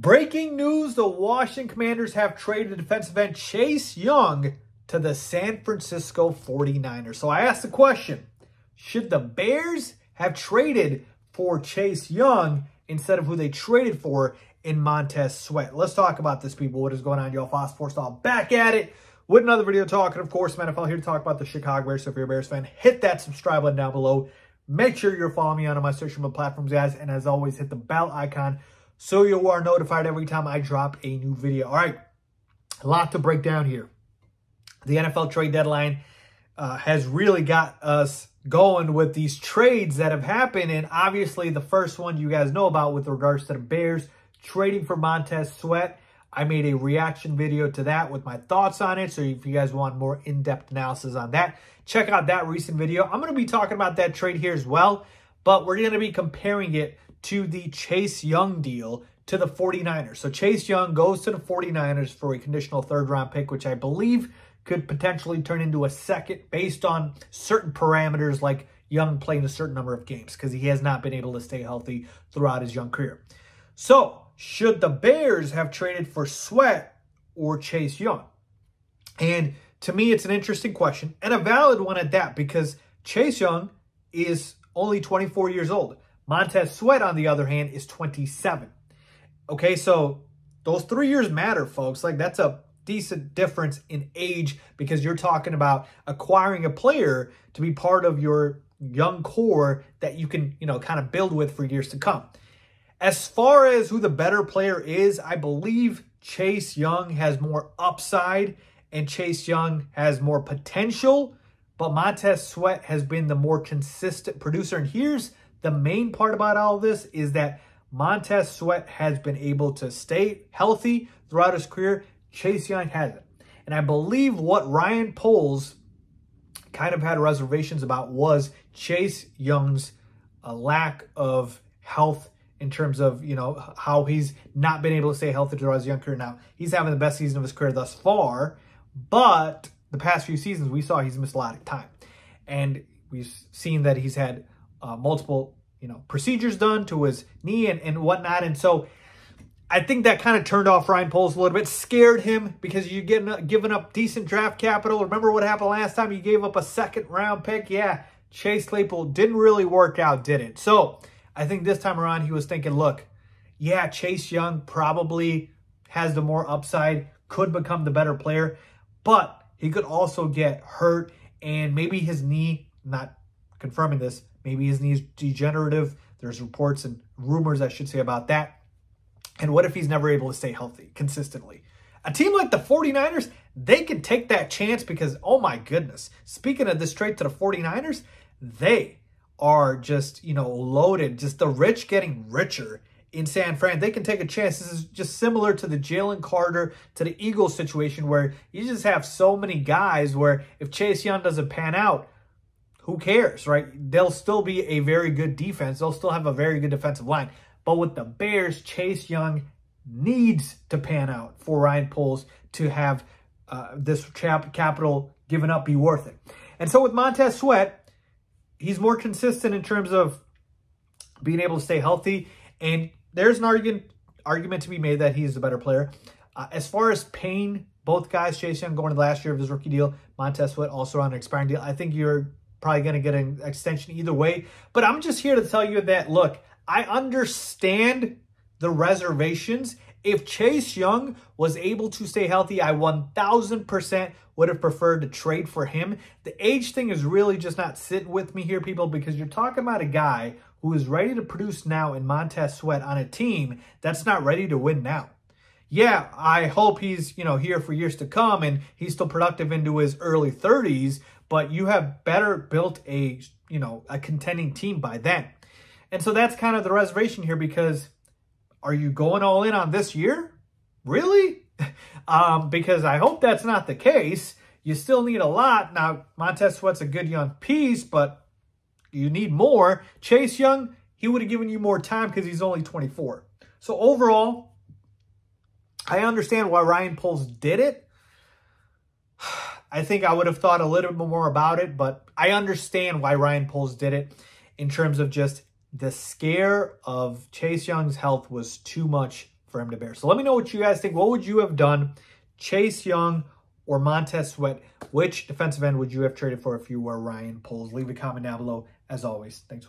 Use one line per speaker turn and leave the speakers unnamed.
Breaking news, the Washington Commanders have traded defensive end Chase Young to the San Francisco 49ers. So I asked the question, should the Bears have traded for Chase Young instead of who they traded for in Montez Sweat? Let's talk about this, people. What is going on, y'all? Faiz Sports Style back at it with another video talking, of course, NFL here to talk about the Chicago Bears. So if you're a Bears fan, hit that subscribe button down below. Make sure you're following me on my social media platforms, guys. And as always, hit the bell icon so you are notified every time I drop a new video. All right, a lot to break down here. The NFL trade deadline has really got us going with these trades that have happened. And obviously, the first one you guys know about with regards to the Bears trading for Montez Sweat. I made a reaction video to that with my thoughts on it. So if you guys want more in-depth analysis on that, check out that recent video. I'm going to be talking about that trade here as well, but we're going to be comparing it to the Chase Young deal to the 49ers. So Chase Young goes to the 49ers for a conditional third-round pick, which I believe could potentially turn into a second based on certain parameters like Young playing a certain number of games because he has not been able to stay healthy throughout his young career. So should the Bears have traded for Sweat or Chase Young? And to me, it's an interesting question and a valid one at that because Chase Young is only 24 years old. Montez Sweat, on the other hand, is 27. Okay, so those 3 years matter, folks. Like, that's a decent difference in age because you're talking about acquiring a player to be part of your young core that you can, kind of build with for years to come. As far as who the better player is, I believe Chase Young has more upside and Chase Young has more potential, but Montez Sweat has been the more consistent producer. And here's the main part about all of this is that Montez Sweat has been able to stay healthy throughout his career. Chase Young hasn't. And I believe what Ryan Poles kind of had reservations about was Chase Young's lack of health in terms of, how he's not been able to stay healthy throughout his young career. Now, he's having the best season of his career thus far, but the past few seasons we saw he's missed a lot of time. And we've seen that he's had multiple, procedures done to his knee and whatnot. And so I think that kind of turned off Ryan Poles a little bit, scared him because you're giving up decent draft capital. Remember what happened last time? You gave up a second-round pick. Yeah, Chase Claypool didn't really work out, did it? So I think this time around he was thinking, look, yeah, Chase Young probably has the more upside, could become the better player, but he could also get hurt and maybe his knee, not confirming this, maybe his knee is degenerative. There's reports and rumors, I should say, about that. And what if he's never able to stay healthy consistently? A team like the 49ers, they can take that chance because, oh my goodness, speaking of this trade to the 49ers, they are just, loaded, just the rich getting richer in San Fran. They can take a chance. This is just similar to the Jalen Carter, to the Eagles situation where you just have so many guys where if Chase Young doesn't pan out, who cares, right? They'll still be a very good defense. They'll still have a very good defensive line. But with the Bears, Chase Young needs to pan out for Ryan Poles to have this capital given up be worth it. And so with Montez Sweat, he's more consistent in terms of being able to stay healthy. And there's an argument to be made that he's the better player. As far as paying both guys, Chase Young going to the last year of his rookie deal, Montez Sweat also on an expiring deal, I think you're probably going to get an extension either way. But I'm just here to tell you that, look, I understand the reservations. If Chase Young was able to stay healthy, I 1000% would have preferred to trade for him. The age thing is really just not sitting with me here, people, because you're talking about a guy who is ready to produce now in Montez Sweat on a team that's not ready to win now. Yeah, I hope he's, here for years to come and he's still productive into his early 30s, but you have better built a contending team by then. And so that's kind of the reservation here because are you going all in on this year? Really? Because I hope that's not the case. You still need a lot. Now, Montez Sweat's a good young piece, but you need more. Chase Young, he would have given you more time because he's only 24. So overall, I understand why Ryan Poles did it. I think I would have thought a little bit more about it, but I understand why Ryan Poles did it in terms of just the scare of Chase Young's health was too much for him to bear. So let me know what you guys think. What would you have done? Chase Young or Montez Sweat? Which defensive end would you have traded for if you were Ryan Poles? Leave a comment down below. As always, thanks for